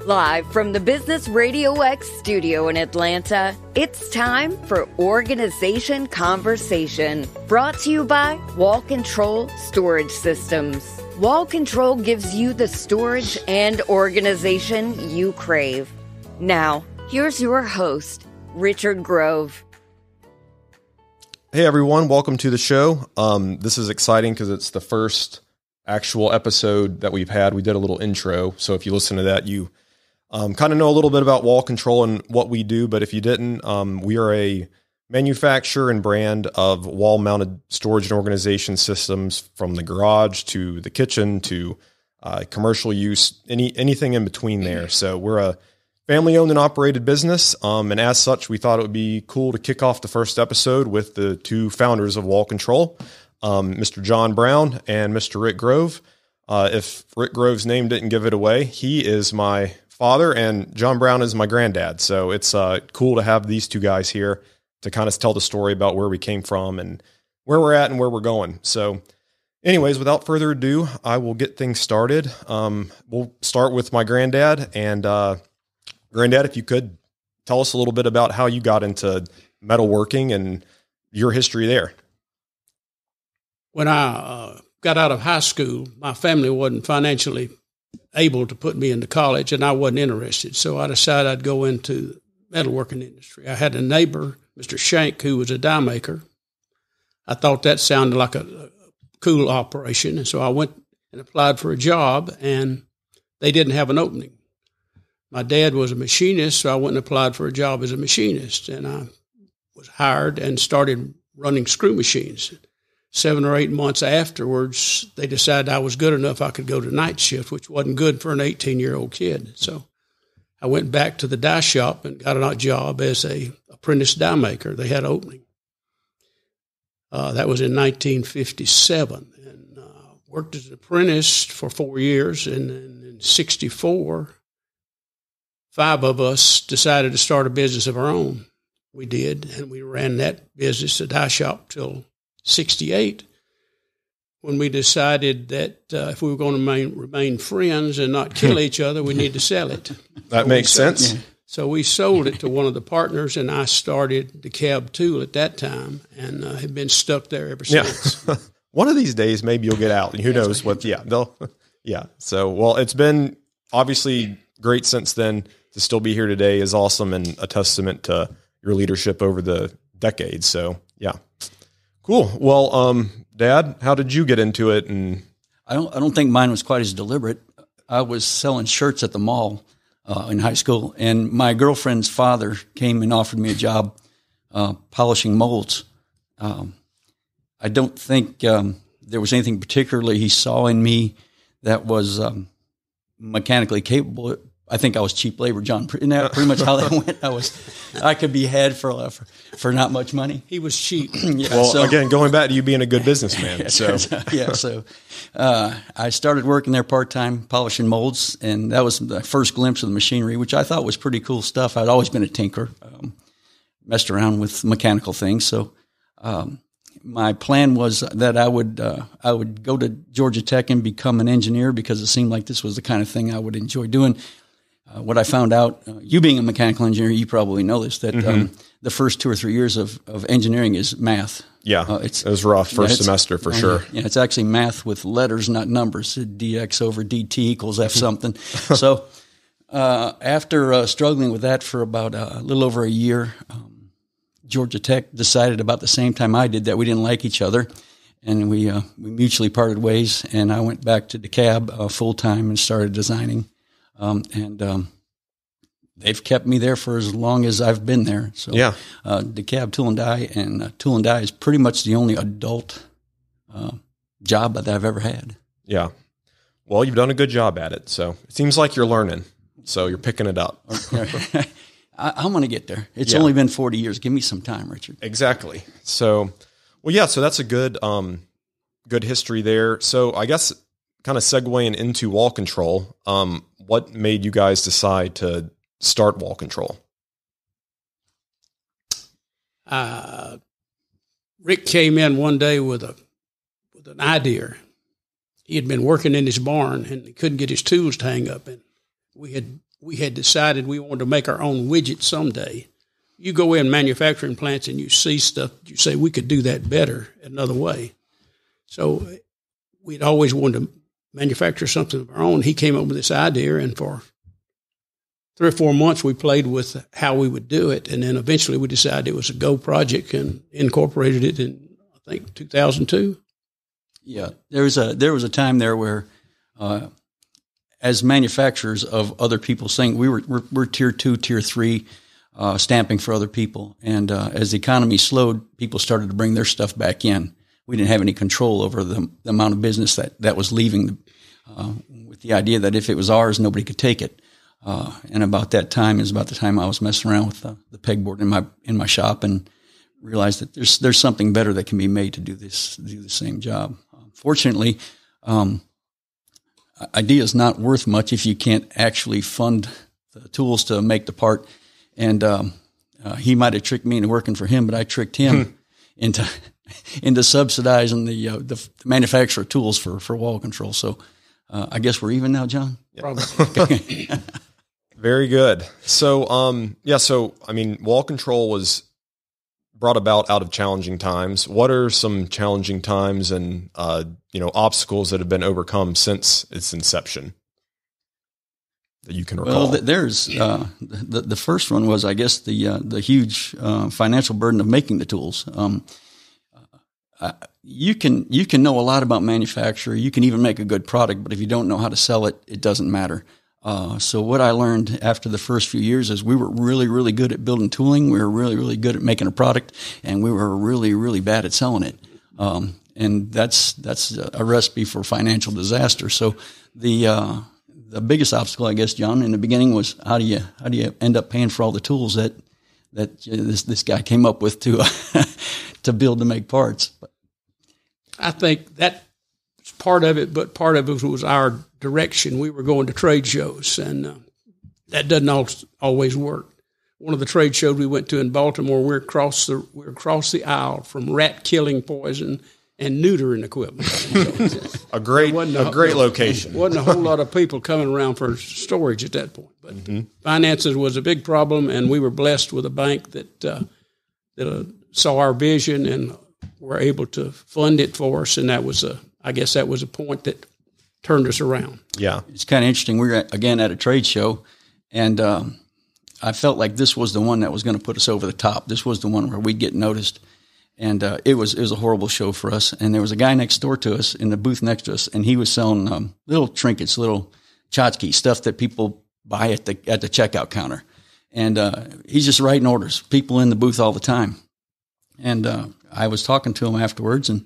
Live from the Business RadioX studio in Atlanta, it's time for Organization Conversation, brought to you by Wall Control Storage Systems. Wall Control gives you the storage and organization you crave. Now, here's your host, Ric Grove. Hey everyone, welcome to the show. This is exciting because it's the first actual episode that we've had. We did a little intro, so if you listen to that, you kind of know a little bit about Wall Control and what we do, but if you didn't, we are a manufacturer and brand of wall-mounted storage and organization systems, from the garage to the kitchen to commercial use, anything in between there. So we're a family-owned and operated business, and as such, we thought it would be cool to kick off the first episode with the two founders of Wall Control, Mr. John Brown and Mr. Ric Grove. If Ric Grove's name didn't give it away, he is my father and John Brown is my granddad. So it's cool to have these two guys here to kind of tell the story about where we came from and where we're at and where we're going. So anyways, without further ado, I will get things started. We'll start with my granddad. And Granddad, if you could tell us a little bit about how you got into metalworking and your history there. When I got out of high school, my family wasn't financially able to put me into college, and I wasn't interested. So I decided I'd go into the metalworking industry. I had a neighbor, Mr. Shank, who was a die maker. I thought that sounded like a cool operation, and so I went and applied for a job, and they didn't have an opening. My dad was a machinist, so I went and applied for a job as a machinist, and I was hired and started running screw machines. 7 or 8 months afterwards, they decided I was good enough I could go to night shift, which wasn't good for an 18-year-old kid. So I went back to the die shop and got a job as a apprentice die maker. They had an opening. That was in 1957, and worked as an apprentice for 4 years. And then in 1964, 5 of us decided to start a business of our own. We did, and we ran that business, the die shop, till 1968, when we decided that if we were going to remain friends and not kill each other, we need to sell it. That makes sense. Yeah. So we sold it to one of the partners, and I started the cab tool at that time, and have been stuck there ever since. Yeah. One of these days, maybe you'll get out, and who knows what? Yeah, yeah. So, well, it's been obviously great since then. To still be here today is awesome and a testament to your leadership over the decades. So, yeah. Cool. Well, Dad, how did you get into it? And I don't think mine was quite as deliberate. I was selling shirts at the mall in high school, and my girlfriend's father came and offered me a job polishing molds. I don't think there was anything particularly he saw in me that was mechanically capable. I think I was cheap labor, John. Isn't that pretty much how that went? I could be had for not much money. He was cheap. Yeah, well, again, going back to you being a good businessman. So I started working there part-time, polishing molds, and that was the first glimpse of the machinery, which I thought was pretty cool stuff. I'd always been a tinker, messed around with mechanical things. So my plan was that I would go to Georgia Tech and become an engineer, because it seemed like this was the kind of thing I would enjoy doing. What I found out, you being a mechanical engineer, you probably know this, that the first 2 or 3 years of engineering is math. Yeah, it was rough first semester for sure. Yeah, it's actually math with letters, not numbers. dx over dt equals f something. So after struggling with that for about a little over a year, Georgia Tech decided about the same time I did that we didn't like each other, and we mutually parted ways, and I went back to DeKalb full-time and started designing. They've kept me there for as long as I've been there. So, yeah. DeKalb Tool and Die, and Tool and Die is pretty much the only adult job that I've ever had. Yeah. Well, you've done a good job at it. So it seems like you're learning. So you're picking it up. I'm going to get there. It's only been 40 years. Give me some time, Richard. Exactly. So, well, yeah. So that's a good history there. So I guess kind of segueing into Wall Control, what made you guys decide to start Wall Control? Rick came in one day with an idea. He had been working in his barn and he couldn't get his tools to hang up. And we we had decided we wanted to make our own widget someday. You go in manufacturing plants and you see stuff, you say, we could do that better another way. So we'd always wanted to manufacture something of our own. He came up with this idea, and for 3 or 4 months we played with how we would do it, and then eventually we decided it was a go project and incorporated it in, I think, 2002. Yeah, there was a time there where, as manufacturers of other people's things, we're tier 2, tier 3, stamping for other people, and as the economy slowed, people started to bring their stuff back in. We didn't have any control over the amount of business that was leaving, with the idea that if it was ours, nobody could take it. And about that time is about the time I was messing around with the pegboard in my shop and realized that there's something better that can be made to do the same job. Fortunately, idea is not worth much if you can't actually fund the tools to make the part. And he might have tricked me into working for him, but I tricked him into subsidizing the manufacturer of tools for wall control. So I guess we're even now, John? Probably. Very good. So, I mean, wall control was brought about out of challenging times. What are some challenging times and, obstacles that have been overcome since its inception that you can recall? Well, there's, the first one was, I guess, the huge, financial burden of making the tools. You can know a lot about manufacture. You can even make a good product, but if you don't know how to sell it, it doesn't matter. So what I learned after the first few years is we were really, really good at building tooling. We were really, really good at making a product, and we were really, really bad at selling it. And that's a recipe for financial disaster. So the biggest obstacle, I guess, John, in the beginning was how do you end up paying for all the tools that this guy came up with to build to make parts. But I think that's part of it, but part of it was our direction. We were going to trade shows, and that doesn't always work. One of the trade shows we went to in Baltimore, we're across the aisle from rat killing poison and neutering equipment. So a great location. Wasn't a whole lot of people coming around for storage at that point, but finances was a big problem, and we were blessed with a bank that saw our vision and were able to fund it for us, and I guess that was a point that turned us around. Yeah. It's kind of interesting. We were, again, at a trade show, and I felt like this was the one that was going to put us over the top. This was the one where we'd get noticed, and it was a horrible show for us. And there was a guy next door to us in the booth next to us, and he was selling little trinkets, little tchotchke, stuff that people buy at the checkout counter. And he's just writing orders, people in the booth all the time. And I was talking to him afterwards, and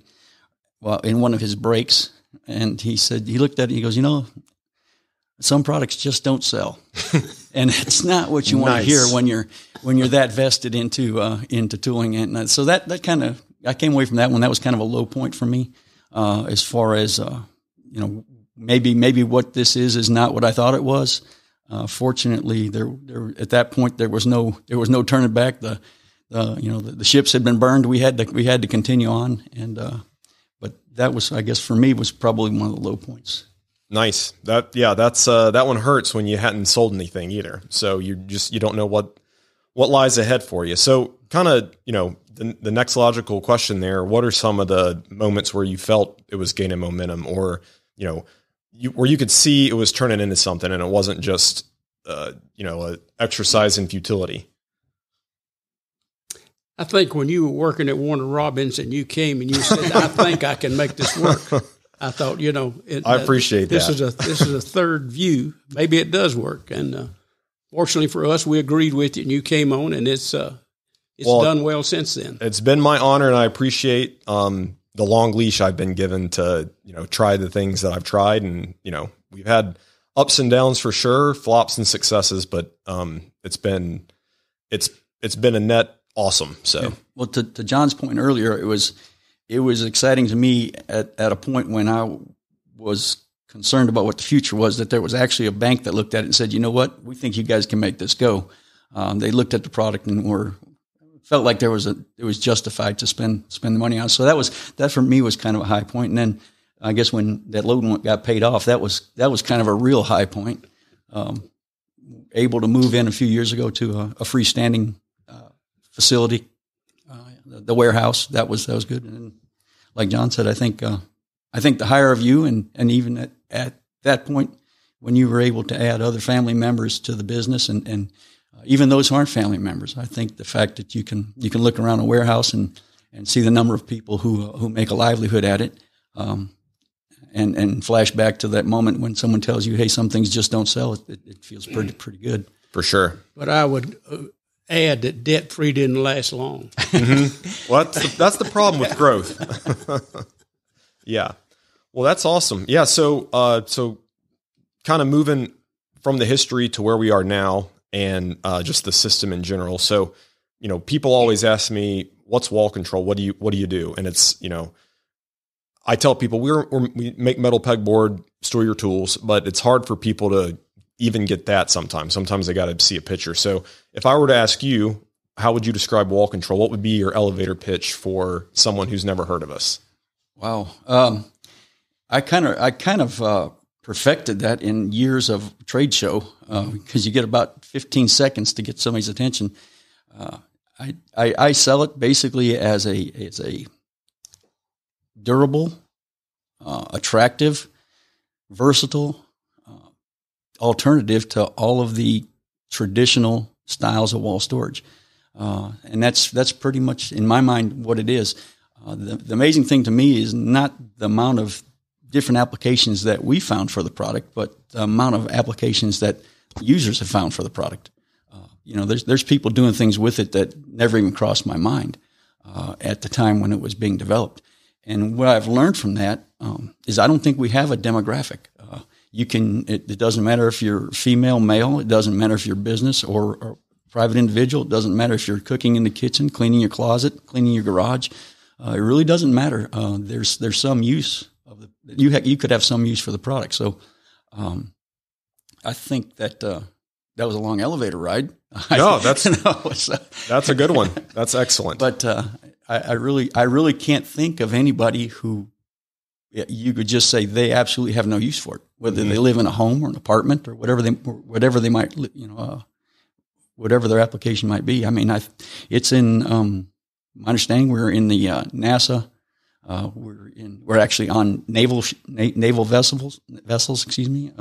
in one of his breaks, and he said, he looked at it, he goes, some products just don't sell. And it's not what you want to hear when you're that vested into tooling. And so that kind of, I came away from that one. That was kind of a low point for me, as far as, maybe what this is not what I thought it was. Fortunately, there at that point, there was no turning back. The ships had been burned. We had to continue on. And, but that was, I guess for me, was probably one of the low points. Nice. That one hurts when you hadn't sold anything either. So you don't know what lies ahead for you. So kind of, the next logical question there, what are some of the moments where you felt it was gaining momentum, or, where you could see it was turning into something and it wasn't just, a exercise in futility? I think when you were working at Warner Robins and you came and you said, I think I can make this work. I thought, I appreciate this that. This is a third view. Maybe it does work. And fortunately for us, we agreed with you, and you came on, and it's done well since then. It's been my honor, and I appreciate the long leash I've been given to try the things that I've tried, and we've had ups and downs for sure, flops and successes, but it's been a net awesome. So, yeah. Well, to John's point earlier, it was exciting to me at a point when I was concerned about what the future was, that there was actually a bank that looked at it and said, you know what, we think you guys can make this go. They looked at the product and felt like it was justified to spend the money on. So that for me was kind of a high point. And then I guess when that loan got paid off, that was kind of a real high point. able to move in a few years ago to a freestanding facility, the warehouse. That was good. And like John said, I think the hire of you and even at that point when you were able to add other family members to the business and even those who aren't family members, I think the fact that you can look around a warehouse and see the number of people who make a livelihood at it, and flash back to that moment when someone tells you, hey, some things just don't sell, it feels pretty good. For sure. But I would add that debt-free didn't last long. Mm-hmm. Well, that's the problem with growth. Yeah. Well, that's awesome. Yeah. So kind of moving from the history to where we are now and just the system in general. So, people always ask me, what's wall control? What do you do? And it's, I tell people we make metal pegboard, store your tools, but it's hard for people to even get that sometimes. Sometimes they got to see a picture. So if I were to ask you, how would you describe wall control? What would be your elevator pitch for someone who's never heard of us? Wow. I kind of perfected that in years of trade show, because you get about 15 seconds to get somebody's attention. I sell it basically as a durable, attractive, versatile alternative to all of the traditional styles of wall storage, and that's pretty much in my mind what it is. The amazing thing to me is not the amount of different applications that we found for the product, but the amount of applications that users have found for the product. There's people doing things with it that never even crossed my mind at the time when it was being developed. And what I've learned from that is I don't think we have a demographic. It doesn't matter if you're female, male. It doesn't matter if you're business or private individual. It doesn't matter if you're cooking in the kitchen, cleaning your closet, cleaning your garage. It really doesn't matter. There's some use of you could have some use for the product. So I think that was a long elevator ride. No, that's a good one. That's excellent. But I really can't think of anybody who you could just say they absolutely have no use for it, whether they live in a home or an apartment or whatever they might, whatever their application might be. I mean, it's in my understanding we're in the NASA. We're actually on naval vessels. Excuse me.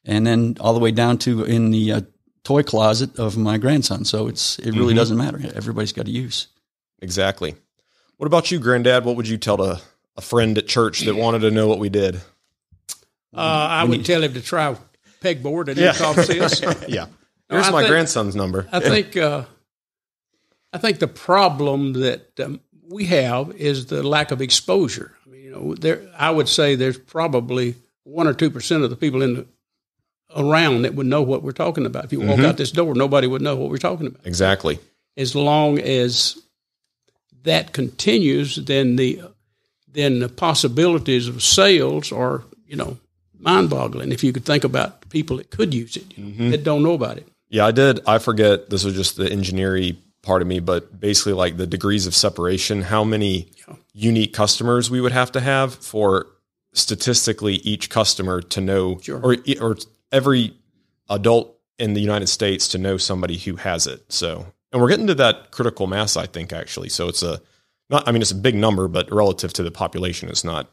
And then all the way down to in the toy closet of my grandson. So it really doesn't matter. Everybody's got a use. Exactly. What about you, Granddad? What would you tell to a friend at church that wanted to know what we did? I would tell him to try pegboard and then call us. Yeah. Here's my grandson's number. I think the problem that we have is the lack of exposure. I mean, I would say there's probably 1 or 2% of the people around that would know what we're talking about. If you walk out this door, nobody would know what we're talking about. Exactly. As long as that continues, then the possibilities of sales are, mind-boggling. If you could think about people that could use it, that don't know about it. Yeah, I did. I forget. This was just the engineering part of me, but basically like the degrees of separation, how many unique customers we would have to have for statistically each customer to know, or every adult in the United States to know somebody who has it. So, and we're getting to that critical mass, I think, actually. So it's a big number, but relative to the population, it's not,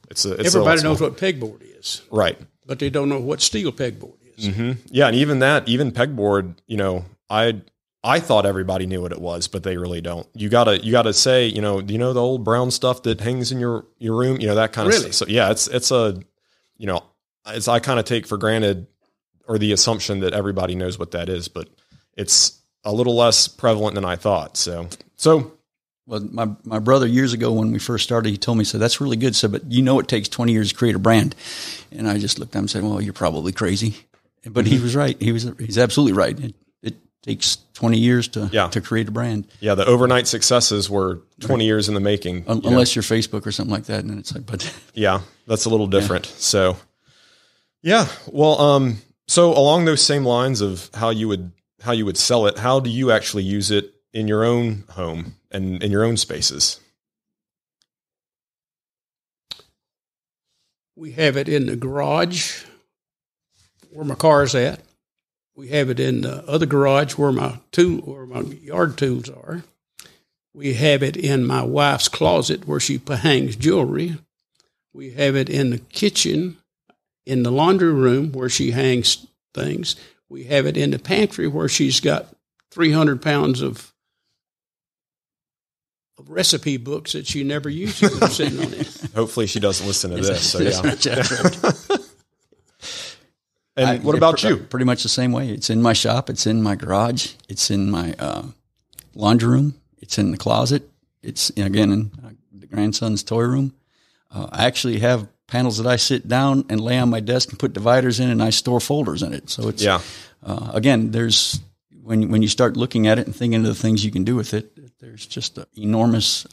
it's everybody knows what pegboard is. Right. But they don't know what steel pegboard is. Yeah. And even pegboard, I thought everybody knew what it was, but they really don't. You gotta say, do you know the old brown stuff that hangs in your room? That kind of stuff. So yeah, I kind of take for granted or the assumption that everybody knows what that is, but it's a little less prevalent than I thought. So well, my brother years ago when we first started, he told me, so that's really good. So, but it takes 20 years to create a brand. And I just looked at him and said, well, you're probably crazy. But he was right. He's absolutely right. It takes 20 years to create a brand. Yeah. The overnight successes were 20 years in the making. Unless you're Facebook or something like that. And it's like, but yeah, that's a little different. Yeah. So yeah. Well, so along those same lines of how you would sell it, how do you actually use it in your own home and in your own spaces? We have it in the garage where my car's at. We have it in the other garage where my yard tools are. We have it in my wife's closet where she hangs jewelry. We have it in the kitchen, in the laundry room where she hangs things. We have it in the pantry where she's got 300 pounds of recipe books that she never uses that are sitting on it. Hopefully she doesn't listen to this. So yeah. And what about you? Pretty much the same way. It's in my shop. It's in my garage. It's in my laundry room. It's in the closet. It's, again, in the grandson's toy room. I actually have panels that I sit down and lay on my desk and put dividers in, and I store folders in it. So it's, again, there's, when you start looking at it and thinking of the things you can do with it, there's just an enormous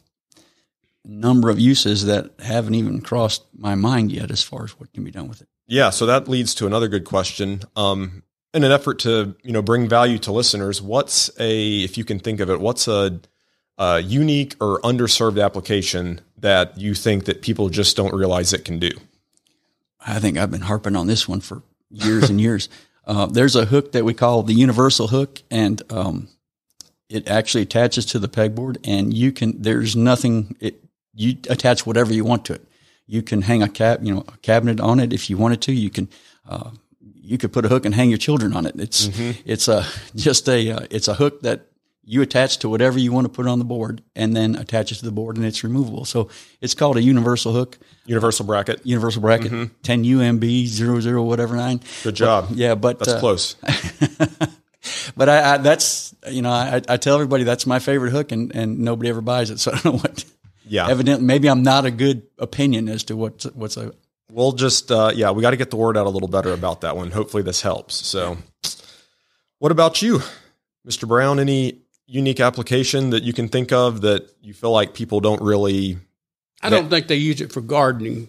number of uses that haven't even crossed my mind yet as far as what can be done with it. Yeah, so that leads to another good question. In an effort to, bring value to listeners, if you can think of it, what's a unique or underserved application that you think that people just don't realize it can do? I think I've been harping on this one for years and years. There's a hook that we call the universal hook, and it actually attaches to the pegboard, and you attach whatever you want to it. You can hang a cabinet on it if you wanted to. You could put a hook and hang your children on it. It's a hook that you attach to whatever you want to put on the board, and then attach it to the board, and it's removable. So it's called a universal hook. Universal bracket. 10 UMB 00 whatever 9. Good job. But that's close. But I tell everybody that's my favorite hook, and nobody ever buys it. So I don't know what. Yeah. Evidently, maybe I'm not a good opinion as to what's a. We'll just, we got to get the word out a little better about that one. Hopefully this helps. So what about you, Mr. Brown? Any unique application that you can think of that you feel like people don't really? I don't think they use it for gardening,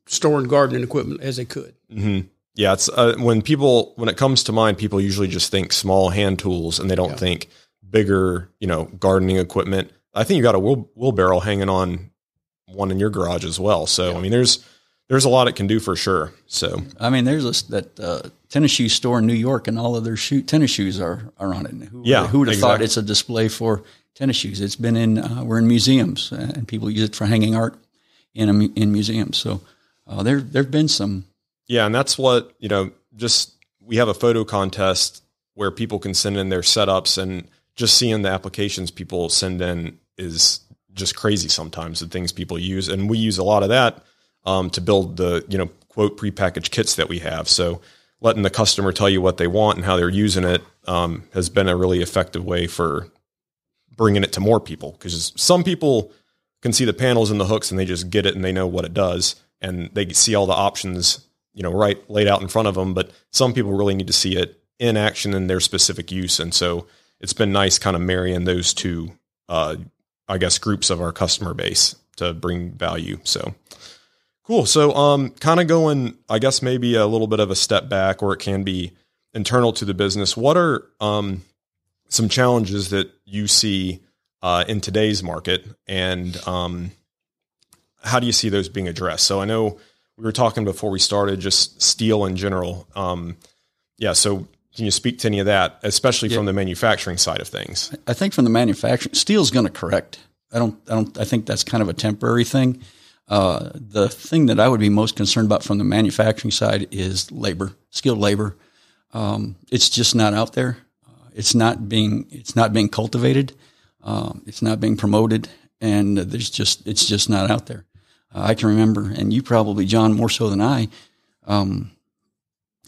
storing gardening equipment as they could. Mm-hmm. Yeah. It's when it comes to mind, people usually just think small hand tools, and they don't think bigger, gardening equipment. I think you got a wheelbarrow hanging on one in your garage as well. So, I mean, there's a lot it can do for sure. So, I mean, there's that tennis shoe store in New York, and all of their tennis shoes are on it. Who would have thought it's a display for tennis shoes? It's been we're in museums, and people use it for hanging art in museums. So, there've been some. Yeah. And that's what, we have a photo contest where people can send in their setups, and just seeing the applications people send in is just crazy sometimes, the things people use. And we use a lot of that to build the, quote, prepackaged kits that we have. So letting the customer tell you what they want and how they're using it has been a really effective way for bringing it to more people. Because some people can see the panels and the hooks, and they just get it and they know what it does, and they see all the options, right laid out in front of them. But some people really need to see it in action in their specific use. And so it's been nice kind of marrying those two, groups of our customer base to bring value. So cool. So, kind of going, I guess maybe a little bit of a step back, or it can be internal to the business. What are, some challenges that you see, in today's market, and, how do you see those being addressed? So I know we were talking before we started, just steel in general. So can you speak to any of that, especially from the manufacturing side of things? I think from the manufacturing, steel's going to correct. I think that's kind of a temporary thing. The thing that I would be most concerned about from the manufacturing side is labor, skilled labor. It's just not out there. It's not being cultivated. It's not being promoted, and it's just not out there. I can remember, and you probably, John, more so than I,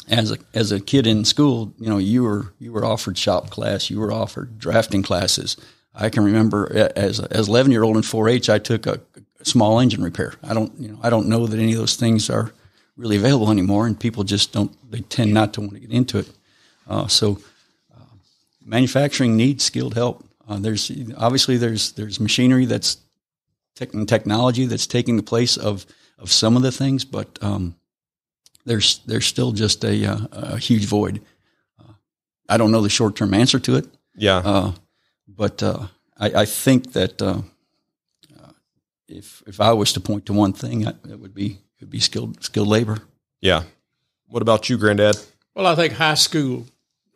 as a kid in school, you were offered shop class, you were offered drafting classes. I can remember as 11-year-old in 4-H, I took a small engine repair. I don't know that any of those things are really available anymore, and people just they tend not to want to get into it. So manufacturing needs skilled help. There's machinery that's technology that's taking the place of some of the things, but there's still just a huge void. I don't know the short-term answer to it. Yeah. But I think that if I was to point to one thing, it would be skilled labor. Yeah. What about you, Granddad? Well, I think high school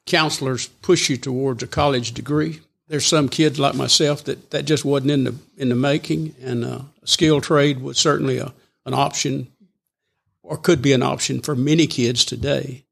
counselors push you towards a college degree. There's some kids like myself that just wasn't in the making, and a skilled trade was certainly an option, or could be an option for many kids today.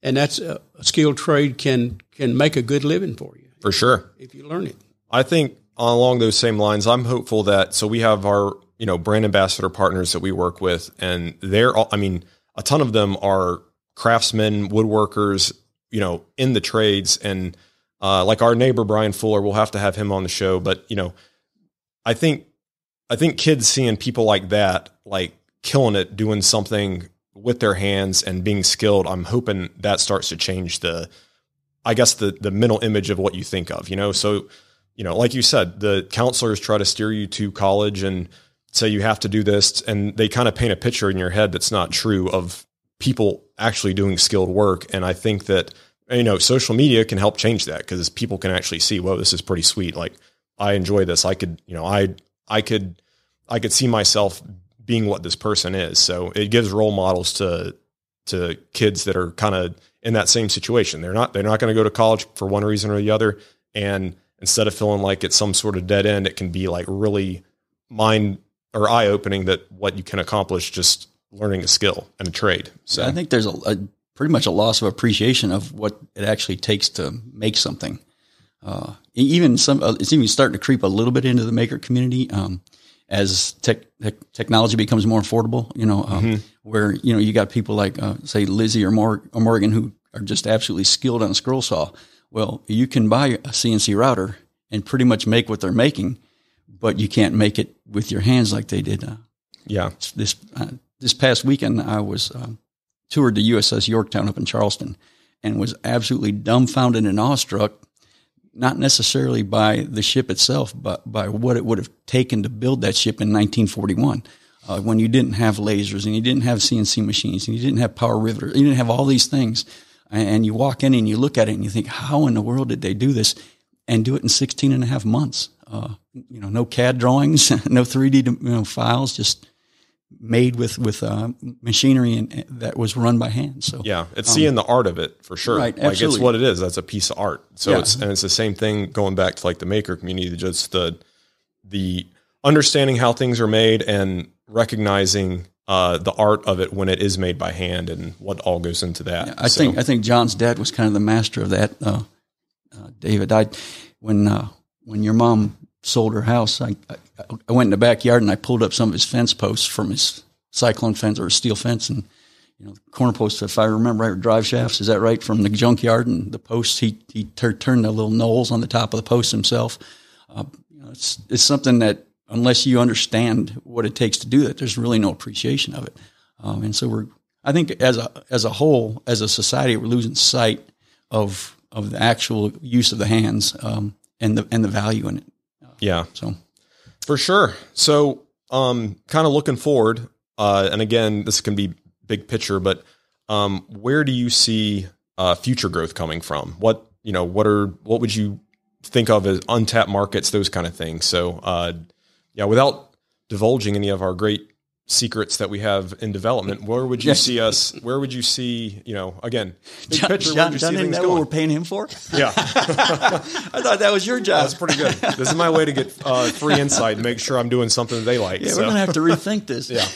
And that's a skilled trade can make a good living for you. For sure. If you learn it. I think along those same lines, I'm hopeful that, so we have our, brand ambassador partners that we work with, and a ton of them are craftsmen, woodworkers, in the trades. And like our neighbor, Brian Fuller, we'll have to have him on the show. But, I think kids seeing people like that, like killing it, doing something with their hands and being skilled, I'm hoping that starts to change the mental image of what you think of, So, like you said, the counselors try to steer you to college and say you have to do this, and they kind of paint a picture in your head that's not true of people actually doing skilled work. And I think that, social media can help change that, because people can actually see, whoa, this is pretty sweet. Like, I enjoy this. I could, I could see myself being what this person is. So it gives role models to kids that are kind of in that same situation. They're not going to go to college for one reason or the other. And instead of feeling like it's some sort of dead end, it can be like really eye opening that what you can accomplish just learning a skill and a trade. So I think there's a pretty much a loss of appreciation of what it actually takes to make something. It's even starting to creep a little bit into the maker community. As technology becomes more affordable, where, you got people like, say, Lizzie or Morgan, who are just absolutely skilled on a scroll saw. Well, you can buy a CNC router and pretty much make what they're making, but you can't make it with your hands like they did. This past weekend, I was toured the USS Yorktown up in Charleston, and was absolutely dumbfounded and awestruck, not necessarily by the ship itself, but by what it would have taken to build that ship in 1941, when you didn't have lasers and you didn't have CNC machines and you didn't have power riveters, you didn't have all these things. And you walk in and you look at it and you think, how in the world did they do this and do it in 16 and a half months? No CAD drawings, no 3D files, just made with machinery that was run by hand. So yeah, it's seeing the art of it for sure. Right, like absolutely. it's what it is. That's a piece of art. So it's the same thing going back to like the maker community, just the understanding how things are made and recognizing the art of it when it is made by hand and what all goes into that. Yeah, I think John's dad was kind of the master of that. David, when your mom sold her house, I went in the backyard and I pulled up some of his fence posts from his cyclone fence or steel fence, and corner posts, if I remember right, drive shafts. Is that right? From the junkyard, and the posts he turned the little knolls on the top of the post himself. It's something that, unless you understand what it takes to do that, there's really no appreciation of it. And so I think as a whole, as a society, we're losing sight of the actual use of the hands, and the value in it. Yeah. So for sure. So, kind of looking forward, and again, this can be big picture, but, where do you see, future growth coming from? What would you think of as untapped markets, those kind of things? So, without divulging any of our great secrets that we have in development, where would you see us? Where would you see, again, big picture, where would you see things that going? What we're paying him for? Yeah. I thought that was your job. That's pretty good. This is my way to get free insight and make sure I'm doing something that they like. Yeah, we're going to have to rethink this. Yeah.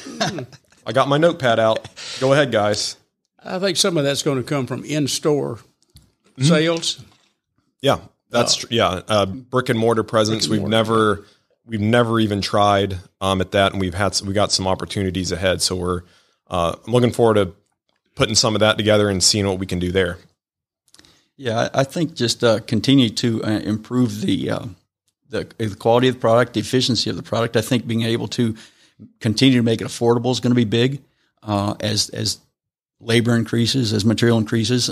I got my notepad out. Go ahead, guys. I think some of that's going to come from in-store sales. Yeah, that's true. Yeah. Brick and mortar presence. We've never even tried at that, and we got some opportunities ahead. So we're I'm looking forward to putting some of that together and seeing what we can do there. Yeah, I think just continue to improve the quality of the product, the efficiency of the product. I think being able to continue to make it affordable is going to be big as labor increases, as material increases.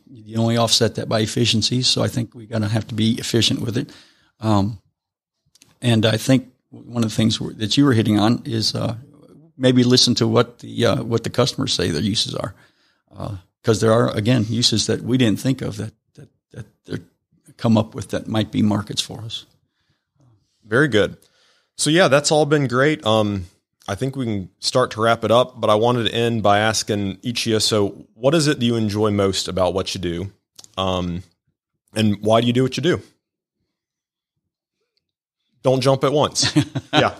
You only offset that by efficiencies. So I think we're going to have to be efficient with it. And I think one of the things that you were hitting on is maybe listen to what the customers say their uses are, because there are, again, uses that we didn't think of that they're come up with that might be markets for us. Very good. So yeah, that's all been great. I think we can start to wrap it up, but I wanted to end by asking each of you, so what is it that you enjoy most about what you do? And why do you do what you do? Don't jump at once. Yeah.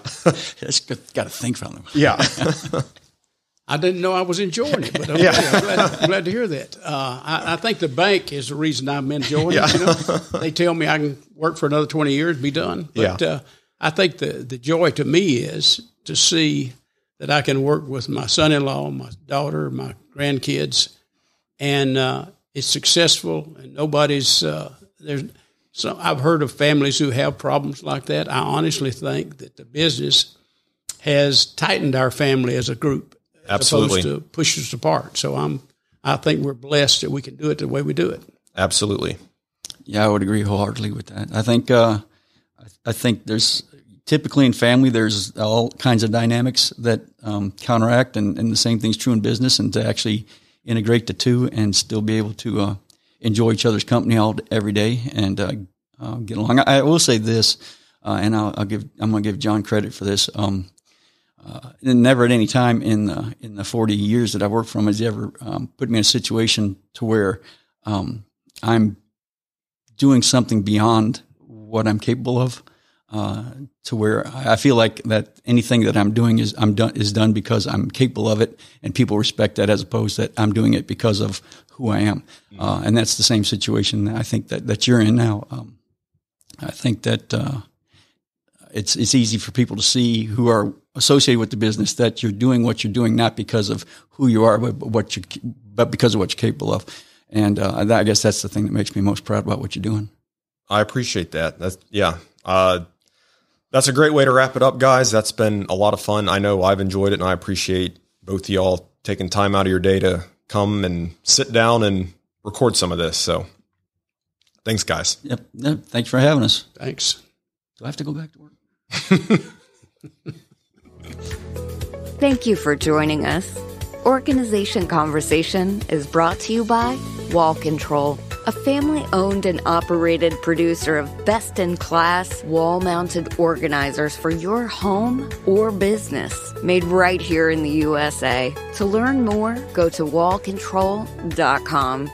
It's got to think from them. Yeah. I didn't know I was enjoying it, but okay, I'm glad to hear that. I think the bank is the reason I'm enjoying it. You know? They tell me I can work for another 20 years, be done. But I think the joy to me is to see that I can work with my son-in-law, my daughter, my grandkids, and it's successful, and nobody's there's. So I've heard of families who have problems like that. I honestly think that the business has tightened our family as a group, as opposed to push us apart. So I think we're blessed that we can do it the way we do it. Absolutely. Yeah, I would agree wholeheartedly with that. I think there's typically in family there's all kinds of dynamics that counteract, and the same thing's true in business. And to actually integrate the two and still be able to enjoy each other's company every day and get along. I will say this, and I'm going to give John credit for this. Never at any time in the 40 years that I've worked for him has he ever put me in a situation to where I'm doing something beyond what I'm capable of. To where I feel like that anything that I'm doing is done because I'm capable of it, and people respect that, as opposed that I'm doing it because of who I am. And that's the same situation I think that you're in now. I think that it's easy for people to see who are associated with the business that you're doing what you're doing not because of who you are, but because of what you're capable of. And I guess that's the thing that makes me most proud about what you're doing. I appreciate that. That's a great way to wrap it up, guys. That's been a lot of fun. I know I've enjoyed it, and I appreciate both of y'all taking time out of your day to come and sit down and record some of this. So thanks, guys. Yep. Thanks for having us. Thanks. Do I have to go back to work? Thank you for joining us. Organization Conversation is brought to you by Wall Control, a family-owned and operated producer of best-in-class wall-mounted organizers for your home or business, made right here in the USA. To learn more, go to wallcontrol.com.